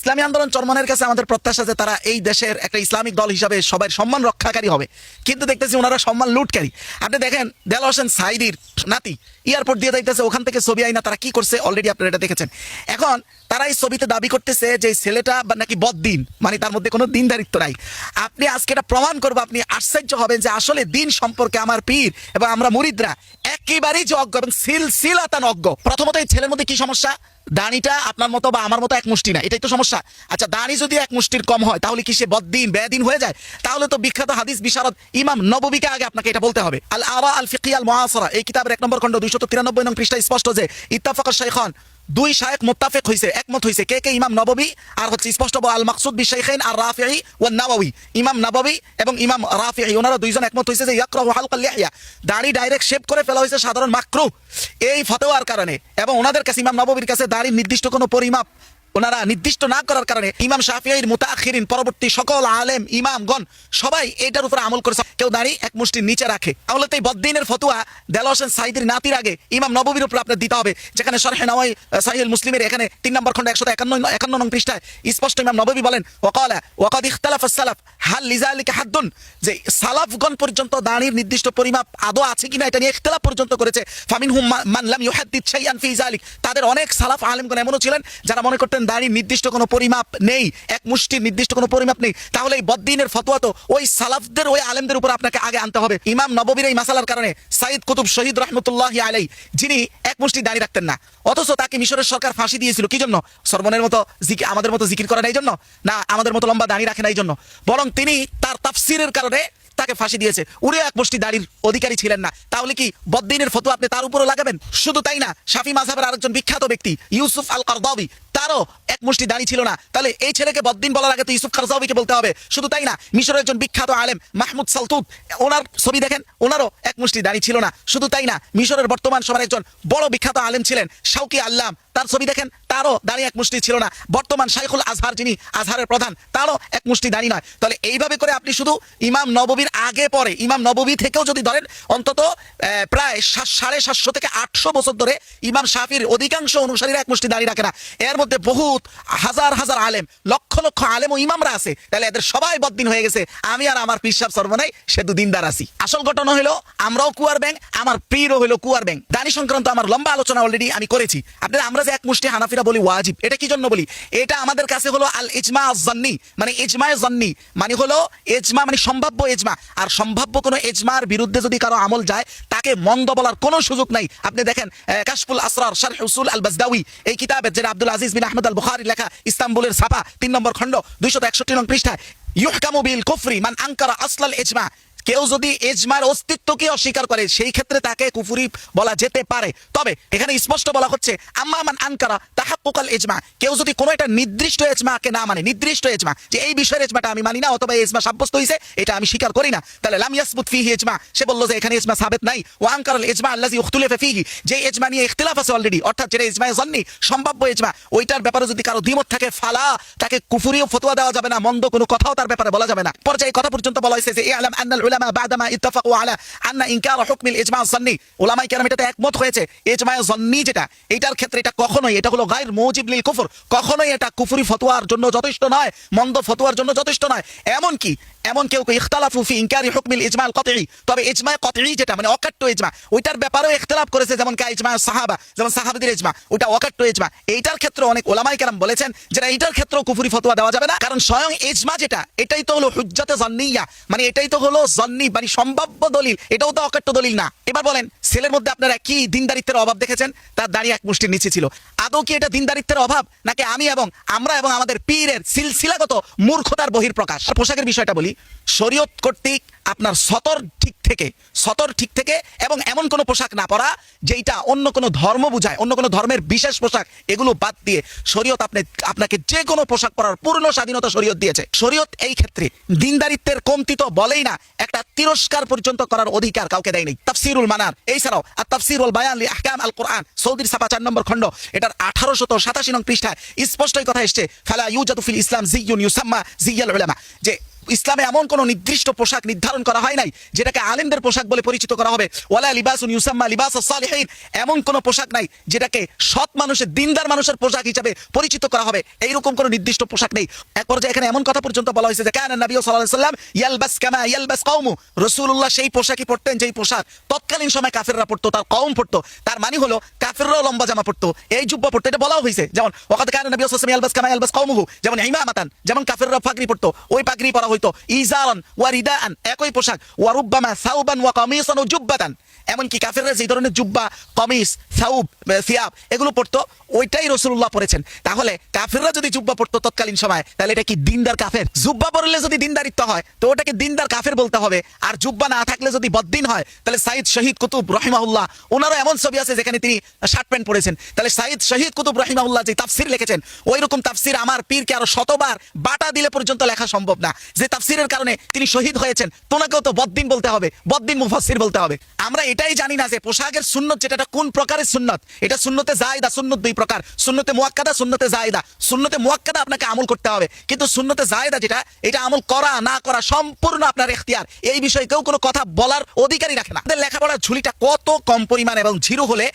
ইসলামী আন্দোলন চরমনের কাছে আমাদের প্রত্যাশা যে তারা এই দেশের একটা ইসলামিক দল হিসাবে সবার সম্মান রক্ষাকারী হবে, কিন্তু দেখতেছি ওনারা সম্মান লুটকারী। আপনি দেখেন দেলোয়ার হোসেন সাঈদীর নাতি এয়ারপোর্ট দিয়ে যাইতেছে, ওখান থেকে ছবি আইনা তারা কি করছে অলরেডি আপনারা এটা দেখেছেন। এখন তারা এই ছবিতে দাবি করতেছে যে ছেলেটা বা নাকি বদ্দিন, মানে তার মধ্যে কোনো দিনদারিত্ব নাই। আপনি আজকে এটা প্রমাণ করবো, আপনি আশ্চর্য হবেন যে আসলে দিন সম্পর্কে আমার পীর এবং আমরা মুরিদরা একেবারেই যে অজ্ঞ এবং সিলসিলাতান অজ্ঞ। প্রথমত এই ছেলের মধ্যে কি সমস্যা? দাড়িটা আপনার মতো বা আমার মতো এক মুষ্টি না, এটাই তো সমস্যা। আচ্ছা, দাড়ি যদি এক মুষ্টির কম হয় তাহলে কি সে বদ্দিন বেদিন হয়ে যায়? তাহলে তো বিখ্যাত হাদিস বিশারদ ইমাম নববীকে আগে আপনাকে এটা বলতে হবে। আল আরা আল ফিকহিয়া আল মুআসিরা এই কিতাবের 1 নম্বর খণ্ড 293 নং পৃষ্ঠায় স্পষ্ট যে ইত্তাফাকা শাইখান, দুই শায়েখ মুত্তাফিক হইছে, একমত হইছে। কে কে? ইমাম নববী আর হচ্ছে স্পষ্ট আল মাকসুদ বিশাইখাইন আর রাফিঈ ওয়ান নাওয়াবী। ইমাম নববী এবং ইমাম রাফিঈ ওনারা দুইজন একমত হইছে যে ইয়াকরাহু হালকাল লিহইয়া, দাড়ি ডাইরেক্ট শেভ করে ফেলা হইছে সাধারণ মাকরুহ এই ফতোয়ার কারণে। এবং ওনাদের কাছে ইমাম নববীর কাছে দাড়ির নির্দিষ্ট কোনো পরিমাপ ওনারা নির্দিষ্ট না করার কারণে ইমাম শাফিঈর মুতাআখিরিন পরবর্তী সকল আলেম ইমামগণ সবাই এটার উপর আমল করেছে, কেউ দাড়ি এক মুষ্টির নিচে রাখে। তাহলে তো এই বদ্দিনের ফতোয়া দেলোয়ার হোসেন সাঈদীর নাতির আগে ইমাম নববীর উপর আপনার দিতে হবে, যেখানে শরহে নওয়াই সাহিহুল মুসলিমের এখানে 3 নম্বর খণ্ড 151 নং পৃষ্ঠায় স্পষ্ট ইমাম নববী বলেন ওয়াকালা ওয়াকাদ ইখতালাফা সালাফ হাল লিযালিকা হাদ্দুন, যে সালাফগণ পর্যন্ত দাড়ির নির্দিষ্ট পরিমাপ আদৌ আছে কিনা এটা নিয়ে ইখতিলাফ পর্যন্ত করেছে। ফামিনহুম মান লাম ইউহাদ্দিদ শাইআন ফি যালিক, তাদের অনেক সালাফ আলেমগণ এমনও ছিলেন যারা মনে করতেন দাড়ির নির্দিষ্ট কোনো পরিমাপ নেই, এক মুষ্টির নির্দিষ্ট কোনো পরিমাপ নেই। তাহলে এই বদ্দিনের ফতোয়া তো ওই সালাফদের ওই আলেমদের উপর আপনাকে আগে আনতে হবে। ইমাম নববীর এই মাসালার কারণে সাইদ কুতুব শহীদ রাহমাতুল্লাহি আলাইহি, যিনি এক মুষ্টি দাড়ি রাখতেন না, অথচ তাকে মিশরের সরকার ফাঁসি দিয়েছিল কি জন্য? সরমনের মতো আমাদের মতো জিকির করা না এই জন্য, না আমাদের মতো লম্বা দাড়ি রাখে না এই জন্য, বরং তিনি তার তাফসিরের কারণে তাকে ফাঁসি দিয়েছে। উনি এক মুষ্টি দাড়ির অধিকারী ছিলেন না। তাহলে কি বদ্দিনের ফতোয়া আপনি তার উপরও লাগাবেন? শুধু তাই না, শাফি মাযহাবের আরেকজন বিখ্যাত ব্যক্তি ইউসুফ আল কারদাবী, তারও এক মুষ্টি দাড়ি ছিল না। তাহলে এই ছেলেকে বদ্দিন বলার আগে তো ইউসুফ কারদাবীকে বলতে হবে। শুধু তাই না, মিশরের একজন বিখ্যাত আলেম মাহমুদ সালতুত, ওনার ছবি দেখেন, ওনারও এক মুষ্টি দাড়ি ছিল না। শুধু তাই না, মিশরের বর্তমান সময়ের একজন বড় বিখ্যাত আলেম ছিলেন শাওকি আল্লাম, তার ছবি দেখেন, তারও দাড়ি এক মুষ্টি ছিল না। বর্তমান শাইখুল আজহার, যিনি আজহারের প্রধান, তারও এক মুষ্টি দাড়ি নয়। তাহলে এইভাবে করে আপনি শুধু ইমাম নববীর আগে পরে, ইমাম নববী থেকেও যদি ধরেন অন্তত প্রায় 750 থেকে 800 বছর ধরে ইমাম শাফির অধিকাংশ অনুসারীরা এক মুষ্টি দাড়ি রাখে না। এর মধ্যে বহুত হাজার হাজার আলেম, লক্ষ লক্ষ আলেম ও ইমামরা আছে। তাহলে এদের সবাই বদ্দিন হয়ে গেছে, আমি আর আমার পীর সাহেব সর্বনাই শুধু দিনদার আছি। আসল ঘটনা হলো আমরাও কুয়ার ব্যাং, আমার পীরও হলো কুয়ার ব্যাং। দাড়ি সংক্রান্ত আমার লম্বা আলোচনা অলরেডি আমি করেছি। আপনারা আমরা যে এক মুষ্টি হানাফিরা বলি ওয়াজিব, এটা কি জন্য বলি? এটা আমাদের কাছে হলো আল ইজমা আয-যান্নি, মানে ইজমায়ে যান্নি, মানে হলো ইজমা মানে সম্ভাব্য ইজমা। আর সম্ভাব্য কোনো ইজমার বিরুদ্ধে যদি কারো আমল যায় তাকে মন্দ বলার কোনো সুযোগ নাই। আপনি দেখেন কাশফুল আসরার শারহ উসুল আল বাজদাউই এই কিতাবে, যেটা আব্দুল আজিজ বিন আহমদ আল বুখারী লেখা, ইস্তাম্বুলের ছাপা, 3 নম্বর খণ্ড 261 নং পৃষ্ঠায়, ইউহকামু বিল কুফরি মান আনকারা আসলাল ইজমা, কেউ যদি ইজমার অস্তিত্বকে অস্বীকার করে সেই ক্ষেত্রে তাকে কুফরি বলা যেতে পারে। তবে এখানে স্পষ্ট বলা হচ্ছে আম্মা মান আনকারা তাহাক্কুকাল ইজমা, কেউ যদি কোনো একটা নির্দিষ্ট ইজমাকে না মানে, নির্দিষ্ট ইজমা যে এই বিষয়ের ইজমাটা আমি মানি না, অথবা এই ইজমা সাব্যস্ত হইছে এটা আমি স্বীকার করি না, তাহলে লাম ইয়াসবুত ফিহি ইজমা, সে বলল যে এখানে ইজমা সাবিত নাই। ওয়া আনকারাল ইজমা আল্লাযী ইখতুলিফা ফিহি, যে ইজমা নিয়ে ইখতিলাফ আছে অলরেডি, অর্থাৎ যেটা ইজমায়ে যান্নি সম্ভাব্য ইজমা, ওইটার ব্যাপারে যদি কারো দ্বিমত থাকে ফালা, তাকে কুফরিও ফতোয়া দেওয়া যাবে না, মন্দ কোনো কথাও তার ব্যাপারে বলা যাবে না। পর্যায়ে কথা পর্যন্ত বলা হয়েছে যে ইআলাম আন্নাল উলামা বাদামা ইত্তাফাকু আলা আন্না ইনকার হুকমিল ইজমা যান্নি, উলামায়ে কেরাম এটাতে একমত হয়েছে ইজমায়ে যান্নি যেটা, এটার ক্ষেত্রে এটা কখনোই, এটা হলো গায়র মুজিব লিল কুফর, কখনোই এটা কুফরি ফতোয়ার জন্য যথেষ্ট নয়, মন্দ ফতোয়ার জন্য যথেষ্ট নয়। এমন কেউ ইখতিলাফু ফি ইনকারি হুকমিল ইজমা আল কতঈ, তবে ইজমা কতঈ যেটা মানে অকাট্য ইজমা, ওইটার ব্যাপারেও ইখতিলাফ করেছে, যেমন কা ইজমা সাহাবা, যেমন সাহাবাদের ইজমা, ওইটা অকাট্য ইজমা। এইটার ক্ষেত্রে অনেক উলামায়ে কেরাম বলেছেন যে এইটার ক্ষেত্রেও কুফরি ফতোয়া দেওয়া যাবে না, কারণ স্বয়ং ইজমা যেটা, এটাই তো হলো হুজ্জাতে যান্নিয়া, মানে এটাই তো হলো যান্নি, মানে সম্ভাব্য দলিল, এটাও তো অকাট্য দলিল না। এবার বলেন, ছেলের মধ্যে আপনারা কি দিনদারিত্বের অভাব দেখেছেন? তার দাড়ি এক মুষ্টির নিচে ছিল। আদৌ কি এটা দিনদারিত্বের অভাব, নাকি আমরা এবং আমাদের পীরের সিলসিলাগত মূর্খতার বহিঃপ্রকাশ? পোশাকের বিষয়টা বলি, শরীয়ত কর্তৃক আপনার সতর ঠিক থেকে এবং এমন কোনো পোশাক না পরা যেটা অন্য কোনো ধর্ম বুঝায়, অন্য কোনো ধর্মের বিশেষ পোশাক, এগুলো বাদ দিয়ে শরীয়ত আপনাকে যে কোনো পোশাক পরার পূর্ণ স্বাধীনতা শরীয়ত দিয়েছে। শরীয়ত এই ক্ষেত্রে দিনদারিত্বের কমতি তো বলেই না, একটা তিরস্কার পর্যন্ত করার অধিকার কাউকে দেয়নি। তাফসিরুল মানার, এছাড়াও আর তাফসিরুল বায়ান লি আহকাম আল কোরআন, সৌদির ছাপা 4 নম্বর খণ্ড, এটার 1887 নং পৃষ্ঠায় স্পষ্টই কথা এসছে ফালা ইউজাদু ফিল ইসলাম জিয়ুন ইউসাম্মা জিয়াল উলামা, যে ইসলামে এমন কোনো নির্দিষ্ট পোশাক নির্ধারণ করা হয় নাই যেটাকে আলেমদের পোশাক বলে পরিচিত করা হবে। ওয়ালা লিবাসুন ইউসাম্মা লিবাসুস সালিহিন, এমন কোনো পোশাক নাই যেটাকে সৎ মানুষের, দিনদার মানুষের পোশাক হিসেবে পরিচিত করা হবে। এইরকম কোনো নির্দিষ্ট পোশাক নেই। এক পর্যায়ে এখানে এমন কথা পর্যন্ত বলা হয়েছে যে কানা নবী সাল্লাল্লাহু আলাইহি ওয়াসাল্লাম ইয়ালবাস কামা ইয়ালবাস কওমু, রাসূলুল্লাহ সেই পোশাকই পরতেন যেই পোশাক তৎকালীন সময় কাফেররা পরতো, তার কওম পরতো। তার মানে হলো কাফেররাও লম্বা জামা পরতো, এই জুব্বা পরতো, এটা বলাও হয়েছে। যেমন ওয়াকাদ কানা নবী সাল্লাল্লাহু আলাইহি ওয়াসাল্লাম ইয়ালবাস কামা ইয়ালবাস কওমুহু, যেমন ইমামাতান, যেমন কাফেররা পাগড়ি পরতো ওই পাগড়ি পরা হইতো। ইজারান ওয়া রিদাআন, একই পোশাক। ওয়া রুব্বামা সাউবান ওয়া কামিসান ওয়া জুব্বাতান, এমনকি কাফেররা যে ধরনের জুব্বা, কমিস, সাউব, সিয়াব এগুলো পড়তো ওইটাই রাসূলুল্লাহ পড়েছেন। তাহলে কাফেররা যদি জুব্বা পড়তো তৎকালীন সময়, তাহলে এটা কি দিনদার কাফের? জুব্বা পরলে যদি দিনদারিত্ব হয় তো ওটাকে দিনদার কাফের বলতে হবে। আর জুব্বা না থাকলে যদি বদ্দিন হয়, তাহলে সাইদ শহীদ কুতুব রহিমাহুল্লাহ, ওনারও এমন ছবি আছে যেখানে তিনি শার্ট প্যান্ট পরেছেন। তাহলে সাইদ শহীদ কুতুব রহিমাহুল্লাহ যে তাফসির লিখেছেন, ওই রকম তাফসির আমার পীরকে আরো শতবার বাটা দিলে পর্যন্ত লেখা সম্ভব না। যে তাফসিরের কারণে তিনি শহীদ হয়েছেন, তোনাকেও তো বদ্দিন বলতে হবে, বদ্দিন মুফাসসির বলতে হবে। আমরা এটাই জানি না যে পোশাকের সুন্নত যেটা কোন প্রকারের সুন্নত। এটা সুন্নতে জায়েদা, সুন্নত দুই প্রকার, সুন্নতে মুআক্কাদা, সুন্নতে জায়েদা। সুন্নতে মুআক্কাদা আপনাকে আমল করতে হবে, কিন্তু সুন্নতে জায়েদা যেটা, এটা আমল করা না করা সম্পূর্ণ আপনার ইখতিয়ার। এই বিষয়ে কেউ কোনো কথা বলার অধিকারই রাখে না। আমাদের লেখাপড়ার ঝুলিটা কত কম পরিমাণ এবং জিরো হলে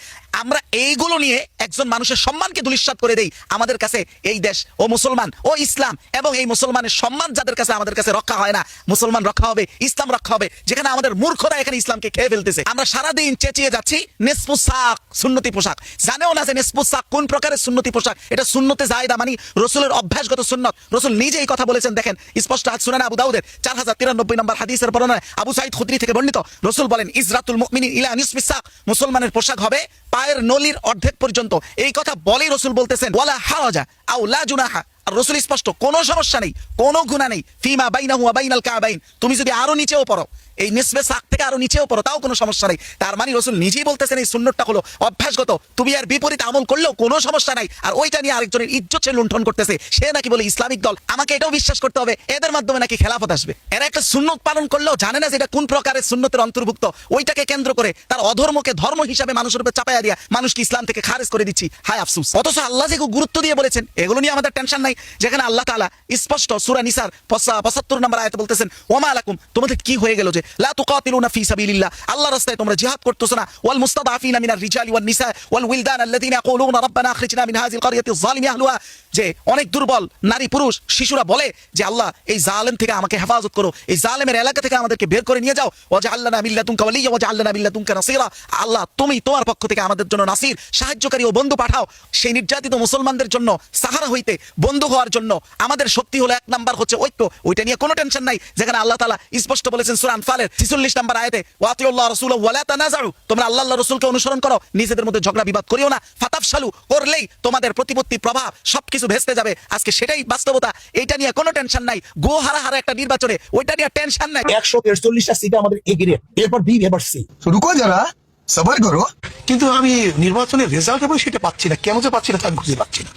আমরা এইগুলো নিয়ে একজন মানুষের সম্মানকে ধূলিসাৎ করে দেই। আমাদের কাছে এই দেশ ও মুসলমান ও ইসলাম এবং এই মুসলমানের সম্মান যাদের কাছে আমাদের কাছে রক্ষা হয় না, মুসলমান রক্ষা হবে, ইসলাম রক্ষা হবে, যেখানে আমাদের মূর্খরা এখানে ইসলামকে খেয়ে ফেলতেছে। আমরা সারাদিন চেঁচিয়ে যাচ্ছি নেসফুস সাক সুন্নতি পোশাক, জানেও না যে নেসফুস সাক কোন প্রকারের সুন্নতি পোশাক। এটা সুন্নতে জায়েদা, মানে রাসূলের অভ্যাসগত সুন্নত। রাসূল নিজে এই কথা বলেছেন, দেখেন স্পষ্ট সুনানে আবু দাউদের 4093 নম্বর হাদিসের বর্ণনায় আবু সাঈদ খুদরি থেকে বর্ণিত। রাসূল বলেন ইজরাতুল মুমিনিন ইলা নিসফিস সাক, মুসলমানের পোশাক হবে পায়ের নলির অর্ধেক পর্যন্ত। এই কথা বলেই রাসূল বলতেছেন ওয়ালা হারাজা আও লা জুনাহা, আর রাসূল স্পষ্ট কোনো সমস্যা নেই, কোনো গুনাহ নেই, ফিমা বাইনাহু ওয়া বাইনাল কাবাইন, তুমি যদি আরো নিচেও পড়ো, এই নিসফে সাক থেকে আরো নিচেও পড়ো, তাও কোনো সমস্যা নেই। তার মানে রাসূল নিজেই বলতেছেন এই সুন্নতটা হলো অভ্যাসগত, তুমি এর বিপরীত আমল করলেও কোনো সমস্যা নাই। আর ওইটা নিয়ে আরেকজনের ইজ্জত সে লুণ্ঠন করতেছে, সে নাকি বলে ইসলামিক দল। আমাকে এটাও বিশ্বাস করতে হবে এদের মাধ্যমে নাকি খেলাফত আসবে। এরা একটা সুন্নত পালন করলেও জানে না যে এটা কোন প্রকারের সুন্নতের অন্তর্ভুক্ত। ওইটাকে কেন্দ্র করে তার অধর্মকে ধর্ম হিসাবে মানুষের উপর চাপাইয়া দিয়া মানুষকে ইসলাম থেকে খারিজ করে দিচ্ছি, হায় আফসোস। অথচ আল্লাহ যে গুরুত্ব দিয়ে বলেছেন, এগুলো নিয়ে আমাদের টেনশন নাই। যেখানে আল্লাহ তাআলা স্পষ্ট সূরা নিসার 75 নম্বর আয়াতে বলতেছেন ওয়ামা লাকুম, তোমাদের কি হয়ে গেল যে লা তুকাতিলুনা ফি সাবিলিল্লাহ, আল্লাহর রাস্তায় তোমরা জিহাদ করতেছো না। ওয়াল মুস্তাদাফিনা মিনার রিজালি ওয়ান নিসা ওয়াল উইলদান আল্লাযিনা ইয়াকুলুনা রাব্বানা আখরিজনা মিন হাযিল ক্বরিয়াতিজ যালিমি আহলুহা, যে অনেক দুর্বল নারী পুরুষ শিশুরা বলে যে আল্লাহ এই জালেম থেকে আমাকে হেফাজত করো, এই জালেমের এলাকা থেকে আমাদেরকে বের করে নিয়ে যাও। ওয়াজআলনা মিন লাদুনকা ওয়ালিয়্যা ওয়াজআলনা মিন লাদুনকা নাসীরা, আল্লাহ তুমি তোমার পক্ষ থেকে আমাদের জন্য নাসির, সাহায্যকারী ও বন্ধু পাঠাও। সেই নির্যাতিত মুসলমানদের জন্য সাহারা হইতে, বন্ধু হওয়ার জন্য আমাদের শক্তি হলো এক নাম্বার হচ্ছে ঐক্য। ওইটা নিয়ে কোনো টেনশন নাই। যেখানে আল্লাহ তাআলা স্পষ্ট বলেছেন সূরা আনফালের 46 নম্বর আয়াতে ওয়াতিউল্লাহ রাসূলা ওয়া লা তানাজাউ, তোমরা আল্লাহর রাসূলকে অনুসরণ করো, নিজেদের মধ্যে ঝগড়া বিবাদ করিও না। ফাতাফশালু, করলেই তোমাদের প্রতিপত্তি প্রভাব সবকিছু ভেস্তে যাবে। আজকে সেটাই বাস্তবতা, এইটা নিয়ে কোনো টেনশন নাই। গো হারা হারা একটা নির্বাচনে ওইটা নিয়ে টেনশন নাই। 143টা সিটে আমাদের এ গ্রেড, এরপর বি, এরপর সি। রুকো যারা, সবার করো। কিন্তু আমি নির্বাচনের রেজাল্ট এবং সেটা পাচ্ছি না, কেন যে পাচ্ছি না তা আমি খুঁজে পাচ্ছি না।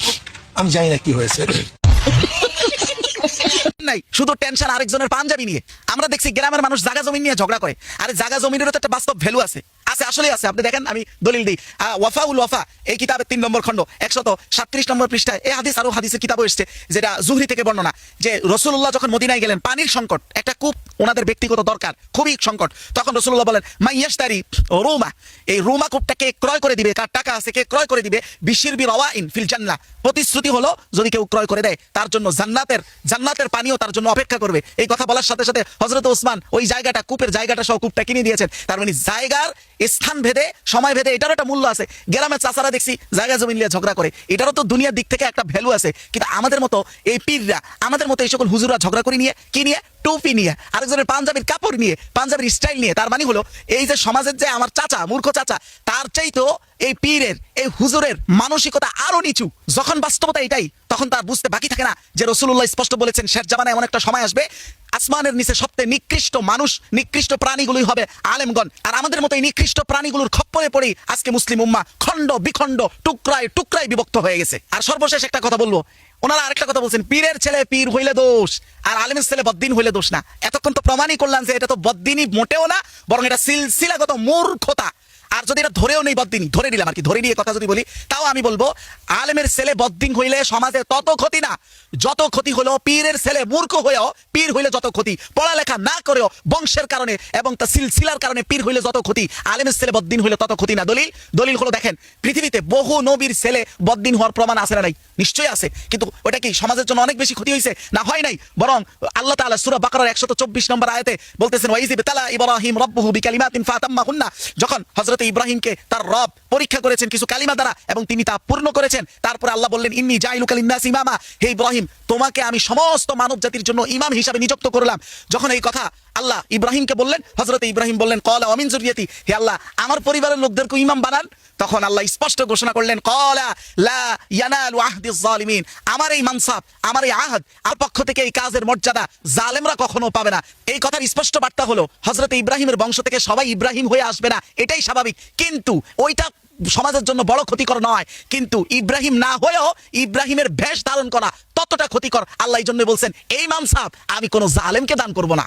আমি জানি না কি হয়েছে। নাই, শুধু টেনশন আরেকজনের পাঞ্জাবি নিয়ে। আমরা দেখছি গ্রামের মানুষ জায়গা জমি নিয়ে ঝগড়া করে। আরে জায়গা জমিনেরও তো একটা বাস্তব ভ্যালু আছে, আসলে আছে। আপনি দেখেন, আমি দলিল দিই, ওয়াফাউল ওয়াফা এই কিতাবের 3 নম্বর খণ্ড 137 নম্বর পৃষ্ঠায় এই হাদিস, আরো হাদিসের কিতাবও এসেছে, যেটা জুহরি থেকে বর্ণনা, যে রাসূলুল্লাহ যখন মদিনায় গেলেন, পানির সংকট, একটা কূপ ওনাদের ব্যক্তিগত দরকার, খুবই সংকট। তখন রাসূলুল্লাহ বলেন মাইয়াশতারি রুমা, এই রুমা কূপটাকে ক্রয় করে দিবে, কার টাকা আছে কে ক্রয় করে দিবে, বিশির বি রাওয়াইন ফিল জান্নাহ, প্রতিশ্রুতি হলো যদি কেউ ক্রয় করে দেয় তার জন্য জান্নাতের পানিও তার জন্য অপেক্ষা করবে। এই কথা বলার সাথে সাথে হযরত ওসমান ওই জায়গাটা, কূপের জায়গাটা সহ কূপটা কিনে দিয়েছেন। তার মানে জায়গার স্থান ভেদে, সময় ভেদে এটারও একটা মূল্য আছে। গ্রামের চাচারা দেখছি জায়গা জমি নিয়ে ঝগড়া করে, এটারও তো দুনিয়ার দিক থেকে একটা ভ্যালু আছে। কিন্তু আমাদের মতো এই পীররা, আমাদের মতো এই সকল হুজুররা ঝগড়া করে নিয়ে, কি নিয়ে, টুপি নিয়ে, আরেকজনের পাঞ্জাবির কাপড় নিয়ে, পাঞ্জাবির স্টাইল নিয়ে। তার মানে হলো এই যে সমাজের যে আমার চাচা, মূর্খ চাচা, তার চাইতেও এই পীরের, এই হুজুরের মানসিকতা আরো নিচু। যখন বাস্তবতা এটাই, তখন তার বুঝতে বাকি থাকে না যে রাসূলুল্লাহ স্পষ্ট বলেছেন শেষ জামানায় এমন একটা সময় আসবে আসমানের নিচে সবচেয়ে নিকৃষ্ট মানুষ, নিকৃষ্ট প্রাণীগুলোই হবে আলেমগণ। আর আমাদের মতো এই নিকৃষ্ট প্রাণীগুলোর খপ্পরে পড়েই আজকে মুসলিম উম্মাহ খণ্ড বিখণ্ড, টুকরায় টুকরায় বিভক্ত হয়ে গেছে। আর সর্বশেষ একটা কথা বলবো, ওনারা আরেকটা কথা বলছেন, পীরের ছেলে পীর হইলে দোষ আর আলেমের ছেলে বদ্দিন হইলে দোষ না। এতক্ষণ তো প্রমাণই করলাম যে এটা তো বদ্দিনই মোটেও না, বরং এটা সিলসিলাগত মূর্খতা। আর যদি এটা ধরেও নেই বদ্দিনী, ধরে নিলাম আর কি, ধরে নিয়ে কথা যদি বলি, তাও আমি বলবো আলেমের ছেলে বদ্দিন হইলে সমাজে তত ক্ষতি না যত ক্ষতি হলো পীরের ছেলে মূর্খ হয়েও পীর হইলে যত ক্ষতি, পড়ালেখা না করেও বংশের কারণে এবং তা সিলসিলার কারণে পীর হইলে যত ক্ষতি, আলেমের ছেলে বদ্দিন হইলে তত ক্ষতি না। দলিল হলো দেখেন, পৃথিবীতে বহু নবীর ছেলে বদ্দিন হওয়ার প্রমাণ আছে না নাই? নিশ্চয়ই আছে। কিন্তু ওটা কি সমাজের জন্য অনেক বেশি ক্ষতি হয়েছে? না, হয় নাই। বরং আল্লাহ তাআলা সূরা বাকারার 124 নম্বর আয়াতে বলতেছেন, ওয়াইজি বিতালা ইব্রাহিম রাব্বুহু বিকালিমাতিন ফাতাম্মাহুন্না, যখন হযরত ইব্রাহিমকে তার রব পরীক্ষা করেছেন কিছু কালিমা দ্বারা এবং তিনি তা পূর্ণ করেছেন, তারপরে আল্লাহ বললেন, ইন্নী জাইলুকা লিন্নাস ইমামা, হে ইব্রাহিম তোমাকে আমি সমস্ত মানব জাতির জন্য ইমাম হিসাবে নিযুক্ত করলাম। যখন এই কথা আল্লাহ ইব্রাহিমকে বললেন, হযরত ইব্রাহিম বললেন, ক্বালা ওয়া মিন যুররিয়াতি, হে আল্লাহ আমার পরিবারের লোকদেরকে ইমাম বানান। তখন আল্লাহ স্পষ্ট ঘোষণা করলেন, ক্বালা লা ইয়ানালু আহদিজ জালিমিন, আমার এই মানসাব, আমার এই আহদ, আর পক্ষ থেকে এই কাজের মর্যাদা জালেমরা কখনো পাবে না। এই কথার স্পষ্ট বার্তা হলো হযরত ইব্রাহিমের বংশ থেকে সবাই ইব্রাহিম হয়ে আসবে না, এটাই স্বাভাবিক। কিন্তু ওইটা সমাজের জন্য বড় ক্ষতিকর নয়, কিন্তু ইব্রাহিম না হয়েও ইব্রাহিমের ভেষ ধারণ করা ততটা ক্ষতিকর। আল্লাহ এই জন্য বলছেন, এই মানসাব আমি কোনো জালেমকে দান করব না।